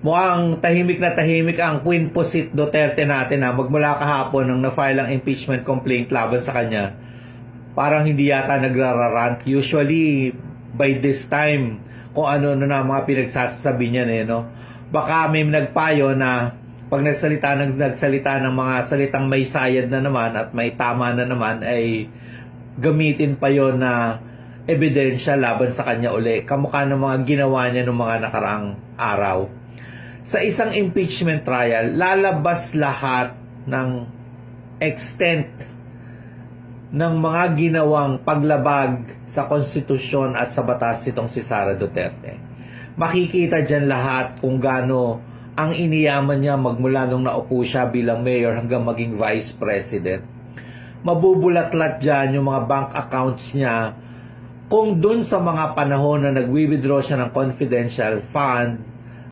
Mukhang tahimik na tahimik ang Queen Pusit Duterte natin ha. Magmula kahapon nang na-file ang impeachment complaint laban sa kanya, parang hindi yata nagrararant. Usually, by this time, kung ano na mga pinagsasabi niya no? Baka may nagpayo na pag nagsalita ng mga salitang may sayad na naman at may tama na naman, ay gamitin pa yon na ebidensya laban sa kanya uli. Kamukha ng mga ginawa niya noong mga nakaraang araw. Sa isang impeachment trial, lalabas lahat ng extent ng mga ginawang paglabag sa konstitusyon at sa batas nitong si Sara Duterte. Makikita dyan lahat kung gaano ang iniyaman niya magmula nung naupo siya bilang mayor hanggang maging vice president. Mabubulat-lat dyan yung mga bank accounts niya kung dun sa mga panahon na nagwi-withdraw siya ng confidential fund